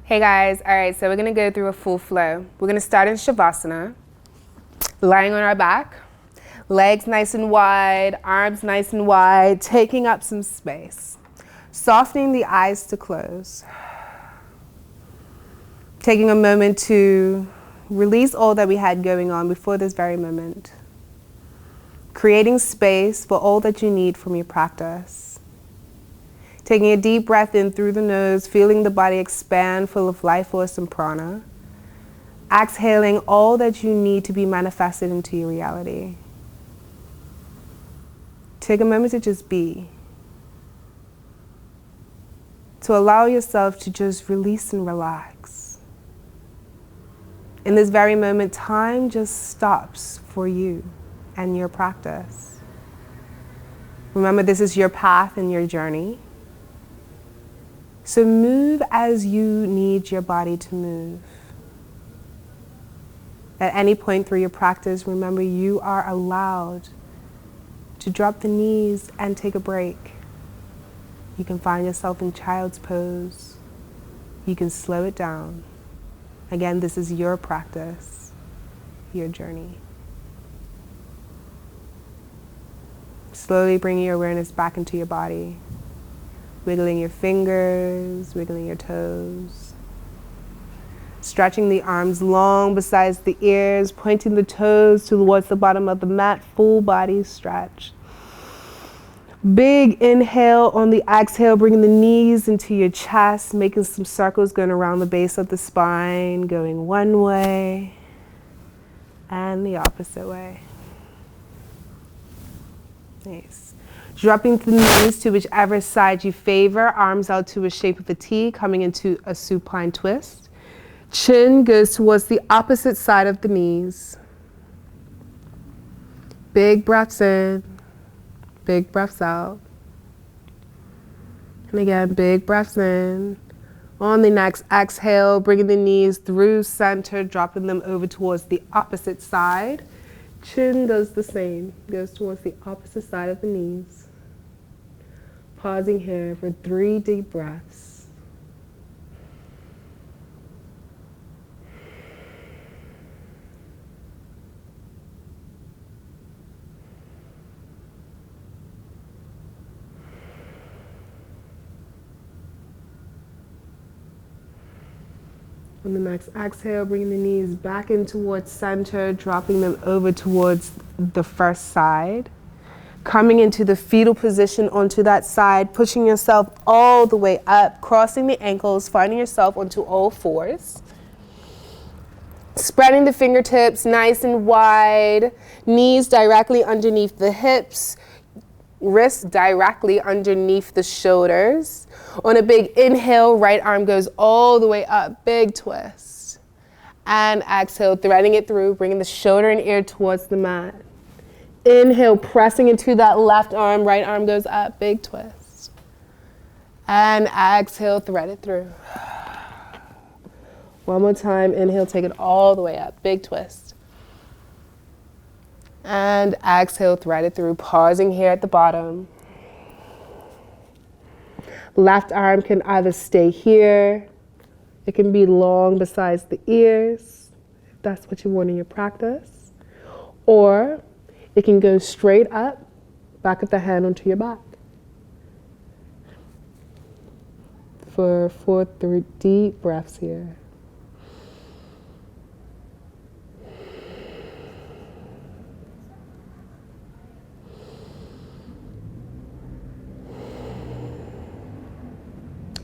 Hey guys, all right, so we're gonna go through a full flow. We're gonna start in Shavasana, lying on our back, legs nice and wide, arms nice and wide, taking up some space. Softening the eyes to close. Taking a moment to release all that we had going on before this very moment. Creating space for all that you need from your practice. Taking a deep breath in through the nose, feeling the body expand full of life force and prana. Exhaling all that you need to be manifested into your reality. Take a moment to just be. To allow yourself to just release and relax. In this very moment, time just stops for you and your practice. Remember, this is your path and your journey. So move as you need your body to move. At any point through your practice, remember you are allowed to drop the knees and take a break. You can find yourself in child's pose. You can slow it down. Again, this is your practice, your journey. Slowly bringing your awareness back into your body. Wiggling your fingers, wiggling your toes. Stretching the arms long besides the ears, pointing the toes towards the bottom of the mat, full body stretch. Big inhale on the exhale, bringing the knees into your chest, making some circles going around the base of the spine, going one way and the opposite way. Nice. Dropping the knees to whichever side you favor, arms out to a shape of a T, coming into a supine twist. Chin goes towards the opposite side of the knees. Big breaths in, big breaths out. And again, big breaths in. On the next exhale, bringing the knees through center, dropping them over towards the opposite side. Chin does the same, goes towards the opposite side of the knees. Pausing here for 3 deep breaths. On the next exhale, bringing the knees back in towards center, dropping them over towards the first side. Coming into the fetal position onto that side, pushing yourself all the way up, crossing the ankles, finding yourself onto all fours. Spreading the fingertips nice and wide, knees directly underneath the hips, wrists directly underneath the shoulders. On a big inhale, right arm goes all the way up, big twist. And exhale, threading it through, bringing the shoulder and ear towards the mat. Inhale, pressing into that left arm, right arm goes up, big twist. And exhale, thread it through. One more time, inhale, take it all the way up, big twist. And exhale, thread it through, pausing here at the bottom. Left arm can either stay here, it can be long besides the ears, if that's what you want in your practice, or it can go straight up, back of the hand onto your back. For 4 deep breaths here.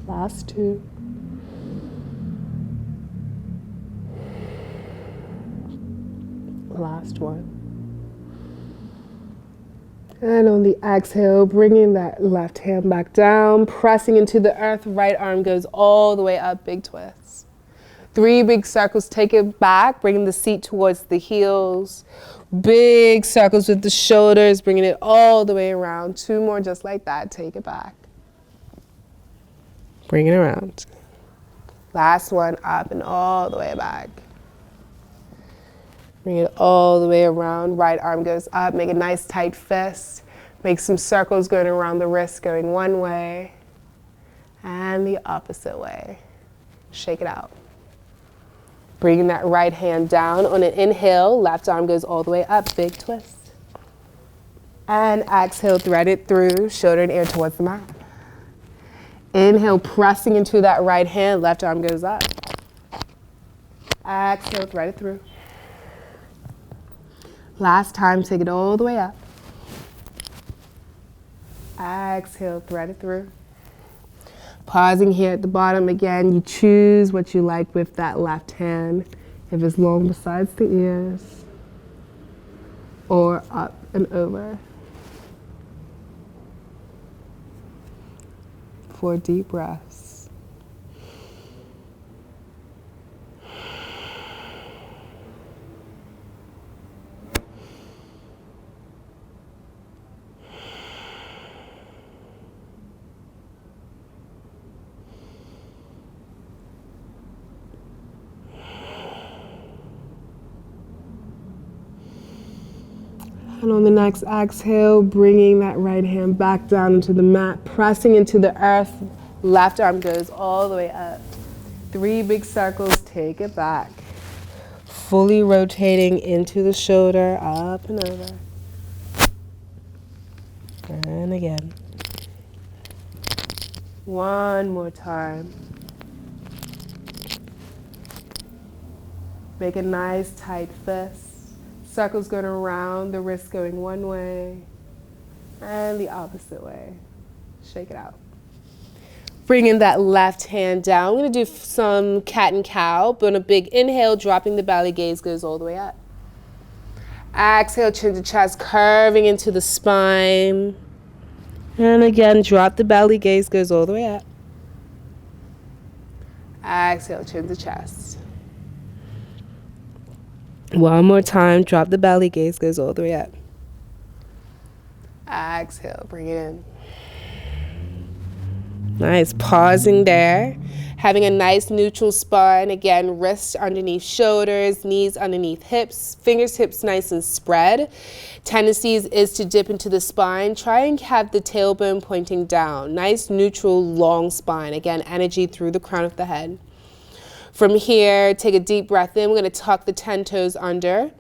Last 2. Last 1. And on the exhale, bringing that left hand back down, pressing into the earth, right arm goes all the way up, big twist. 3 big circles, take it back, bringing the seat towards the heels. Big circles with the shoulders, bringing it all the way around. 2 more just like that, take it back. Bring it around. Last one, up and all the way back. Bring it all the way around. Right arm goes up. Make a nice tight fist. Make some circles going around the wrist, going one way and the opposite way. Shake it out. Bringing that right hand down. On an inhale, left arm goes all the way up, big twist. And exhale, thread it through, shoulder and ear towards the mat. Inhale, pressing into that right hand, left arm goes up. Exhale, thread it through. Last time, take it all the way up. Exhale, thread it through. Pausing here at the bottom again, you choose what you like with that left hand. If it's long besides the ears or up and over. 4 deep breaths. And on the next exhale, bringing that right hand back down into the mat, pressing into the earth. Left arm goes all the way up. 3 big circles, take it back. Fully rotating into the shoulder, up and over. And again. One more time. Make a nice tight fist. Circles going around, the wrist going one way and the opposite way. Shake it out. Bringing that left hand down. I'm going to do some cat and cow. But on a big inhale, dropping the belly, gaze goes all the way up. Exhale, chin to chest, curving into the spine. And again, drop the belly, gaze goes all the way up. Exhale, chin to chest. One more time, drop the belly, gaze goes all the way up. Exhale, bring it in. Nice, pausing there. Having a nice neutral spine. Again, wrists underneath shoulders, knees underneath hips, fingertips nice and spread. Tendencies is to dip into the spine. Try and have the tailbone pointing down. Nice, neutral, long spine. Again, energy through the crown of the head. From here, take a deep breath in. We're going to tuck the 10 toes under.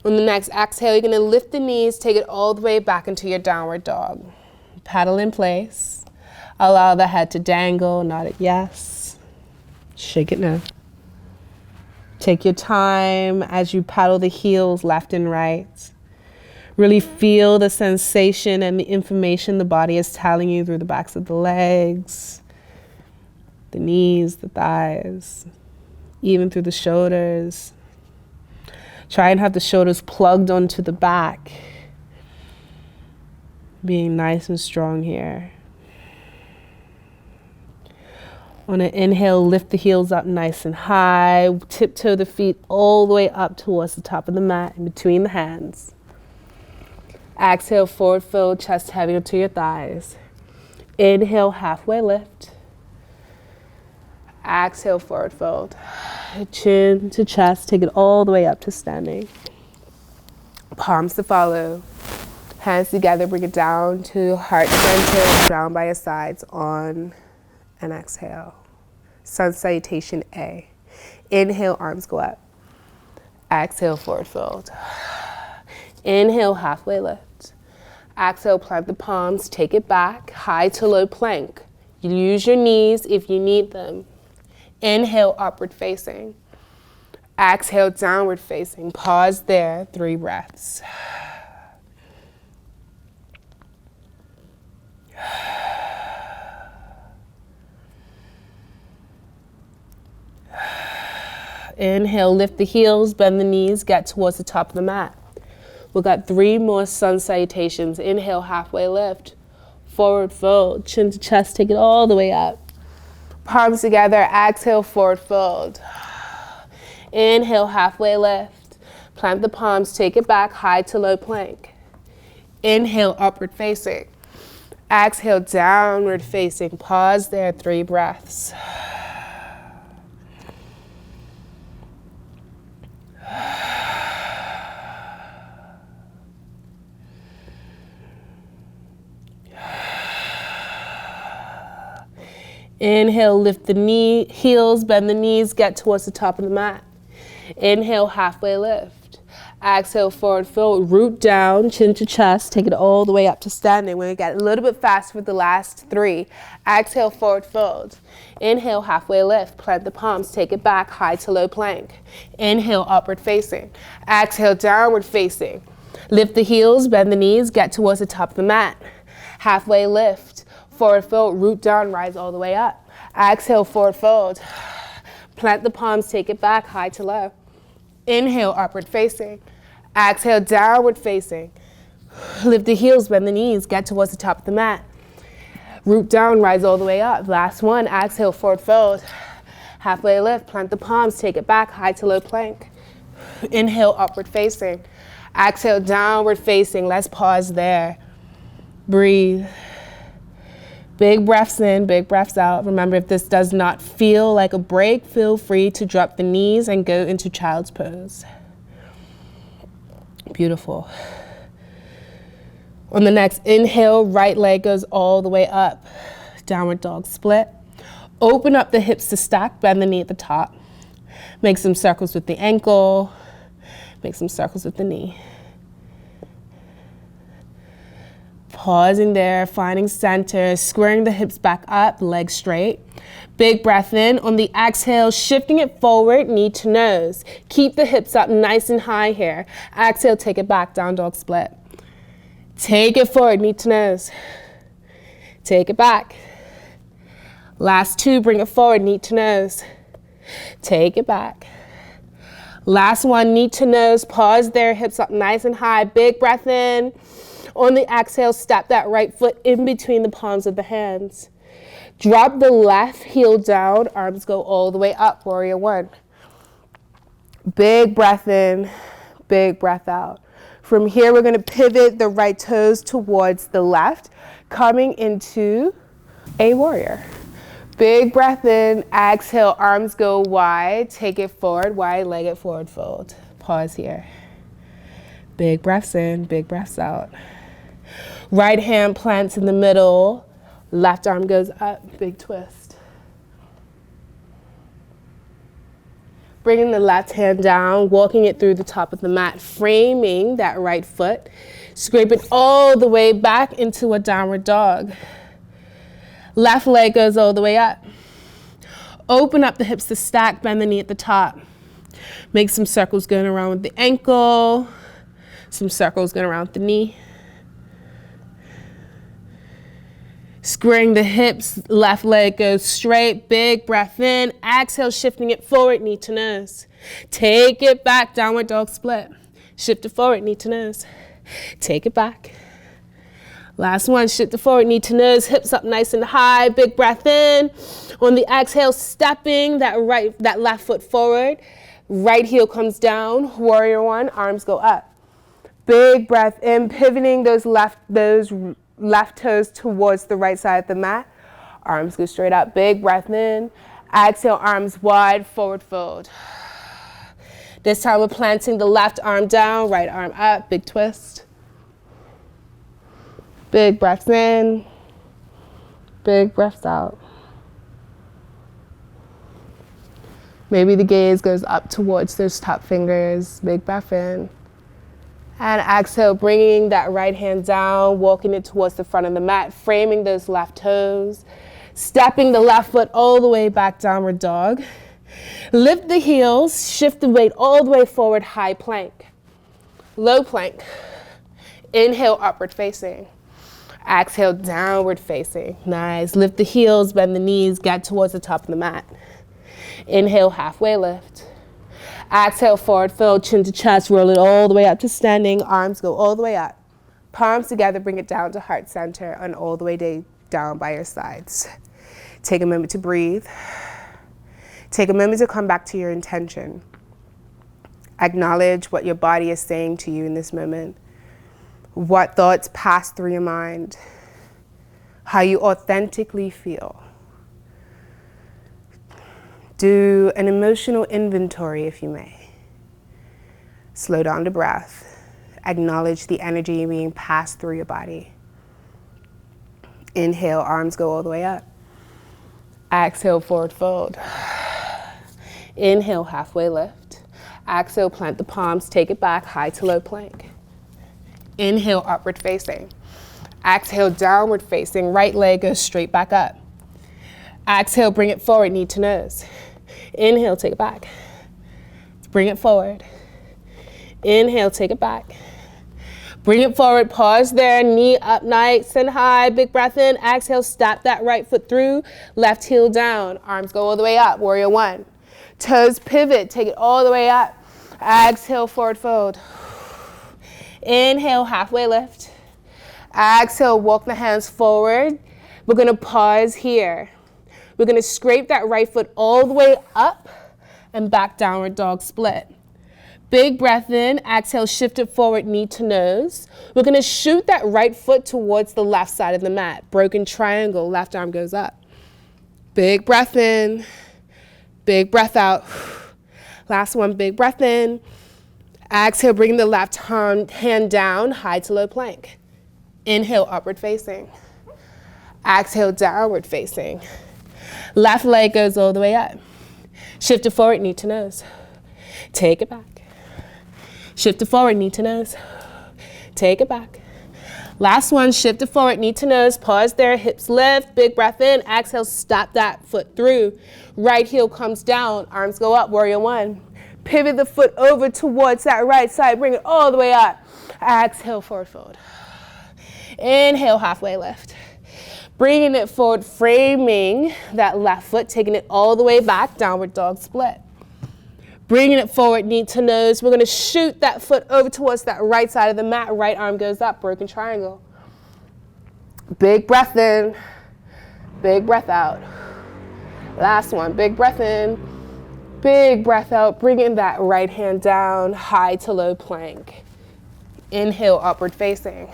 On the next exhale, you're going to lift the knees, take it all the way back into your downward dog. Paddle in place. Allow the head to dangle, nod it yes. Shake it now. Take your time as you paddle the heels left and right. Really feel the sensation and the information the body is telling you through the backs of the legs, the knees, the thighs, even through the shoulders. Try and have the shoulders plugged onto the back. Being nice and strong here. On an inhale, lift the heels up nice and high. Tiptoe the feet all the way up towards the top of the mat in between the hands. Exhale, forward fold, chest heavy onto your thighs. Inhale, halfway lift. Exhale, forward fold. Chin to chest, take it all the way up to standing. Palms to follow. Hands together, bring it down to heart center, ground by your sides on an exhale. Sun salutation A. Inhale, arms go up. Exhale, forward fold. Inhale, halfway lift. Exhale, plant the palms, take it back, high to low plank. You use your knees if you need them. Inhale, upward facing. Exhale, downward facing. Pause there, 3 breaths. Inhale, lift the heels, bend the knees, get towards the top of the mat. We've got 3 more sun salutations. Inhale, halfway lift. Forward fold, chin to chest, take it all the way up. Palms together, exhale, forward fold. Inhale, halfway lift. Plant the palms, take it back, high to low plank. Inhale, upward facing. Exhale, downward facing. Pause there, 3 breaths. Inhale, lift the heels, bend the knees, get towards the top of the mat. Inhale, halfway lift. Exhale, forward fold, root down, chin to chest, take it all the way up to standing. We're going to get a little bit faster with the last 3. Exhale, forward fold. Inhale, halfway lift, plant the palms, take it back, high to low plank. Inhale, upward facing. Exhale, downward facing. Lift the heels, bend the knees, get towards the top of the mat. Halfway lift, forward fold, root down, rise all the way up. Exhale, forward fold. Plant the palms, take it back, high to low. Inhale, upward facing. Exhale, downward facing. Lift the heels, bend the knees, get towards the top of the mat. Root down, rise all the way up. Last one, exhale, forward fold. Halfway lift, plant the palms, take it back, high to low plank. Inhale, upward facing. Exhale, downward facing. Let's pause there. Breathe. Big breaths in, big breaths out. Remember, if this does not feel like a break, feel free to drop the knees and go into child's pose. Beautiful. On the next inhale, right leg goes all the way up. Downward dog split. Open up the hips to stack, bend the knee at the top. Make some circles with the ankle. Make some circles with the knee. Pausing there, finding center, squaring the hips back up, legs straight. Big breath in. On the exhale, shifting it forward, knee to nose. Keep the hips up nice and high here. Exhale, take it back, down dog split. Take it forward, knee to nose. Take it back. Last 2, bring it forward, knee to nose. Take it back. Last one, knee to nose. Pause there, hips up nice and high. Big breath in. On the exhale, step that right foot in between the palms of the hands. Drop the left heel down, arms go all the way up, warrior 1. Big breath in, big breath out. From here, we're going to pivot the right toes towards the left, coming into a warrior. Big breath in, exhale, arms go wide, take it forward, wide-legged forward fold. Pause here. Big breaths in, big breaths out. Right hand plants in the middle, left arm goes up, big twist. Bringing the left hand down, walking it through the top of the mat, framing that right foot. Scrape it all the way back into a downward dog. Left leg goes all the way up. Open up the hips to stack, bend the knee at the top. Make some circles going around with the ankle, some circles going around with the knee. Squaring the hips, left leg goes straight, big breath in, exhale, shifting it forward, knee to nose. Take it back, downward dog split. Shift it forward, knee to nose. Take it back. Last one, shift it forward, knee to nose, hips up nice and high, big breath in. On the exhale, stepping that left foot forward, right heel comes down, warrior 1, arms go up. Big breath in, pivoting those left toes towards the right side of the mat. Arms go straight up. Big breath in. Exhale, arms wide, forward fold. This time we're planting the left arm down, right arm up, big twist. Big breaths in. Big breaths out. Maybe the gaze goes up towards those top fingers. Big breath in. And exhale, bringing that right hand down, walking it towards the front of the mat, framing those left toes, stepping the left foot all the way back, downward dog. Lift the heels, shift the weight all the way forward, high plank. Low plank. Inhale, upward facing. Exhale, downward facing. Nice. Lift the heels, bend the knees, get towards the top of the mat. Inhale, halfway lift. Exhale, forward fold, chin to chest, roll it all the way up to standing. Arms go all the way up. Palms together, bring it down to heart center and all the way down by your sides. Take a moment to breathe. Take a moment to come back to your intention. Acknowledge what your body is saying to you in this moment. What thoughts pass through your mind. How you authentically feel. Do an emotional inventory if you may. Slow down the breath. Acknowledge the energy being passed through your body. Inhale, arms go all the way up. Exhale, forward fold. Inhale, halfway lift. Exhale, plant the palms, take it back, high to low plank. Inhale, upward facing. Exhale, downward facing. Right leg goes straight back up. Exhale, bring it forward, knee to nose. Inhale, take it back. Bring it forward. Inhale, take it back. Bring it forward, pause there, knee up nice and high, big breath in. Exhale, step that right foot through, left heel down. Arms go all the way up, warrior one. Toes pivot, take it all the way up. Exhale, forward fold. Inhale, halfway lift. Exhale, walk the hands forward. We're gonna pause here. We're gonna scrape that right foot all the way up and back, downward dog split. Big breath in, exhale, shift it forward, knee to nose. We're gonna shoot that right foot towards the left side of the mat. Broken triangle, left arm goes up. Big breath in, big breath out. Last one, big breath in. Exhale, bring the left hand down, high to low plank. Inhale, upward facing. Exhale, downward facing. Left leg goes all the way up. Shift it forward, knee to nose. Take it back. Shift it forward, knee to nose. Take it back. Last one, shift it forward, knee to nose. Pause there, hips lift, big breath in. Exhale, stop that foot through. Right heel comes down, arms go up, warrior one. Pivot the foot over towards that right side, bring it all the way up. Exhale, forward fold. Inhale, halfway lift. Bringing it forward, framing that left foot, taking it all the way back, downward dog split. Bringing it forward, knee to nose. We're gonna shoot that foot over towards that right side of the mat. Right arm goes up, broken triangle. Big breath in, big breath out. Last one, big breath in, big breath out. Bringing that right hand down, high to low plank. Inhale, upward facing.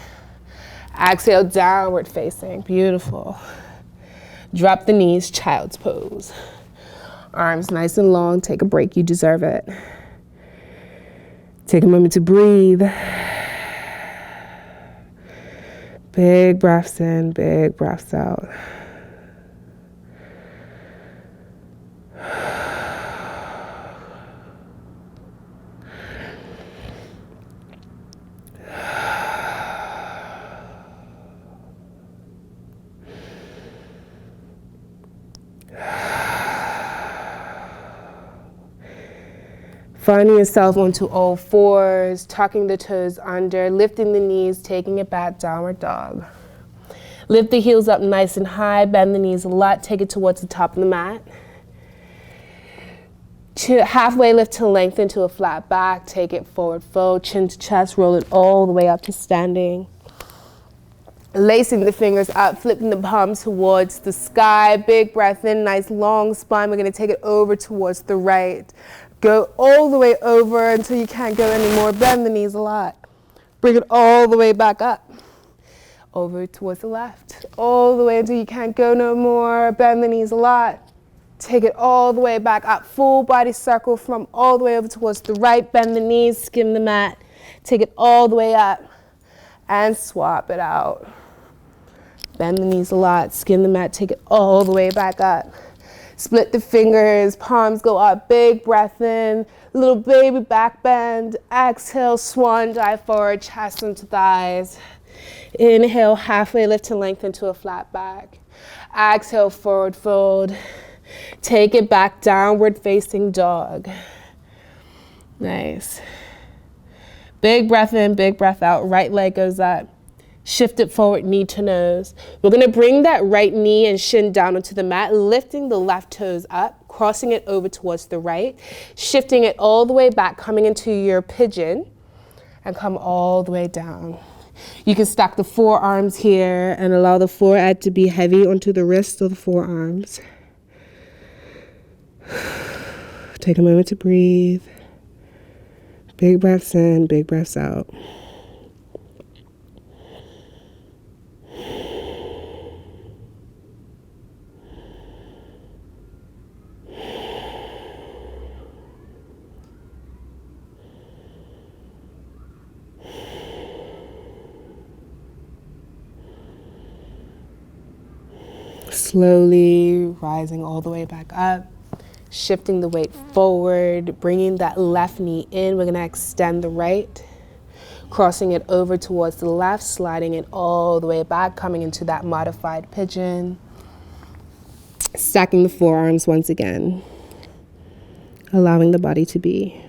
Exhale, downward facing. Beautiful. Drop the knees, child's pose. Arms nice and long. Take a break. You deserve it. Take a moment to breathe. Big breaths in, big breaths out. Finding yourself onto all fours, tucking the toes under, lifting the knees, taking it back, downward dog. Lift the heels up nice and high, bend the knees a lot, take it towards the top of the mat. Halfway lift to lengthen to a flat back, take it forward fold, chin to chest, roll it all the way up to standing. Lacing the fingers up, flipping the palms towards the sky, big breath in, nice long spine. We're gonna take it over towards the right. Go all the way over until you can't go anymore. Bend the knees a lot. Bring it all the way back up. Over towards the left. All the way until you can't go no more. Bend the knees a lot. Take it all the way back up. Full body circle from all the way over towards the right. Bend the knees, skim the mat. Take it all the way up. And swap it out. Bend the knees a lot. Skim the mat. Take it all the way back up. Split the fingers, palms go up, big breath in, little baby back bend. Exhale, swan dive forward, chest into thighs. Inhale, halfway lift to lengthen to a flat back. Exhale, forward fold. Take it back, downward facing dog. Nice. Big breath in, big breath out, right leg goes up. Shift it forward, knee to nose. We're gonna bring that right knee and shin down onto the mat, lifting the left toes up, crossing it over towards the right, shifting it all the way back, coming into your pigeon, and come all the way down. You can stack the forearms here and allow the forehead to be heavy onto the wrists of the forearms. Take a moment to breathe. Big breaths in, big breaths out. Slowly rising all the way back up, shifting the weight forward, bringing that left knee in. We're gonna extend the right, crossing it over towards the left, sliding it all the way back, coming into that modified pigeon. Stacking the forearms once again, allowing the body to be.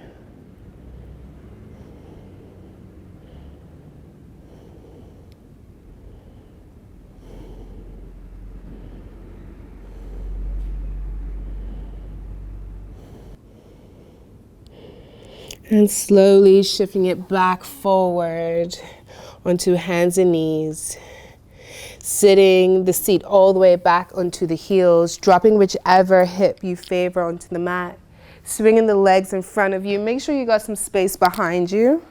And slowly shifting it back forward onto hands and knees. Sitting the seat all the way back onto the heels, dropping whichever hip you favor onto the mat. Swinging the legs in front of you. Make sure you got some space behind you.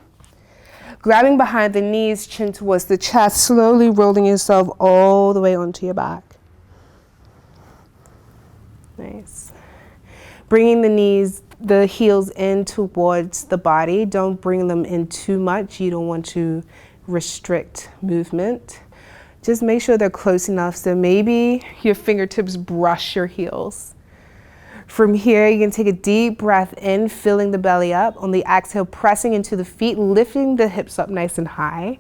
Grabbing behind the knees, chin towards the chest, slowly rolling yourself all the way onto your back. Nice. Bringing the heels in towards the body. Don't bring them in too much. You don't want to restrict movement. Just make sure they're close enough so maybe your fingertips brush your heels. From here, you can take a deep breath in, filling the belly up. On the exhale, pressing into the feet, lifting the hips up nice and high.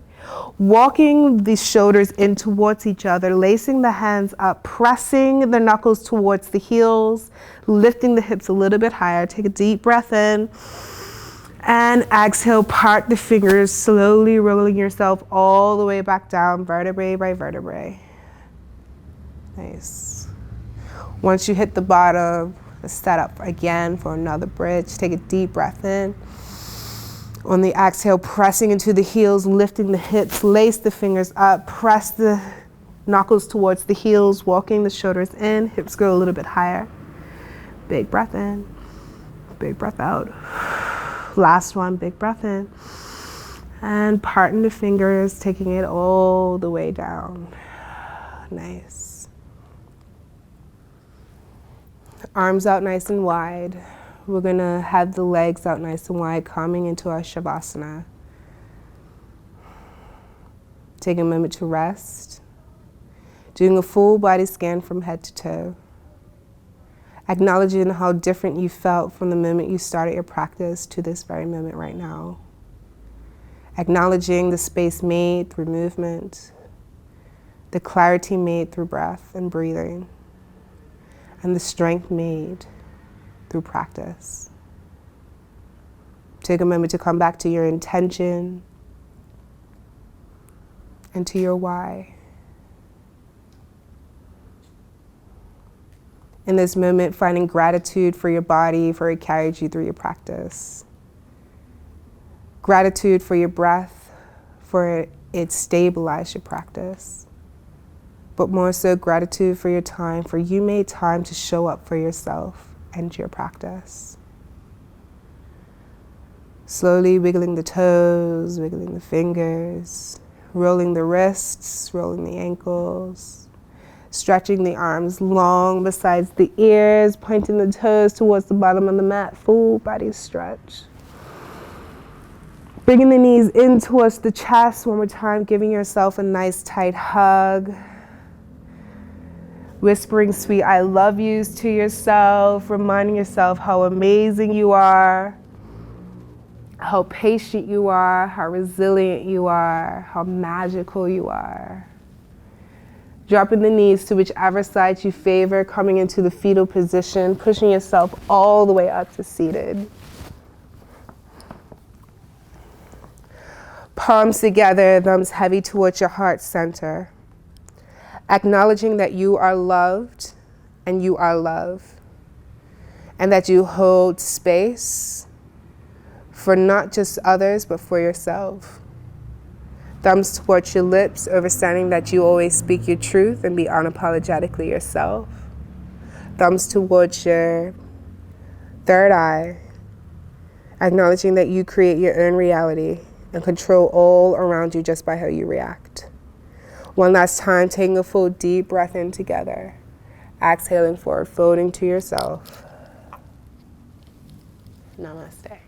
Walking the shoulders in towards each other, lacing the hands up, pressing the knuckles towards the heels, lifting the hips a little bit higher. Take a deep breath in. And exhale, part the fingers, slowly rolling yourself all the way back down, vertebrae by vertebrae. Nice. Once you hit the bottom, set up again for another bridge. Take a deep breath in. On the exhale, pressing into the heels, lifting the hips, lace the fingers up, press the knuckles towards the heels, walking the shoulders in, hips go a little bit higher. Big breath in, big breath out. Last one, big breath in. And parting the fingers, taking it all the way down. Nice. Arms out nice and wide. We're gonna have the legs out nice and wide, coming into our Shavasana. Take a moment to rest. Doing a full body scan from head to toe. Acknowledging how different you felt from the moment you started your practice to this very moment right now. Acknowledging the space made through movement, the clarity made through breath and breathing, and the strength made through practice. Take a moment to come back to your intention and to your why. In this moment, finding gratitude for your body, for it carried you through your practice. Gratitude for your breath, for it stabilized your practice. But more so, gratitude for your time, for you made time to show up for yourself and your practice. Slowly wiggling the toes, wiggling the fingers, rolling the wrists, rolling the ankles. Stretching the arms long besides the ears, pointing the toes towards the bottom of the mat, full body stretch. Bringing the knees in towards the chest one more time, giving yourself a nice tight hug. Whispering sweet I love yous to yourself, reminding yourself how amazing you are, how patient you are, how resilient you are, how magical you are. Dropping the knees to whichever side you favor, coming into the fetal position, pushing yourself all the way up to seated. Palms together, thumbs heavy towards your heart center. Acknowledging that you are loved and you are love, and that you hold space for not just others, but for yourself. Thumbs towards your lips, understanding that you always speak your truth and be unapologetically yourself. Thumbs towards your third eye, acknowledging that you create your own reality and control all around you just by how you react. One last time, taking a full deep breath in together. Exhaling forward, folding to yourself. Namaste.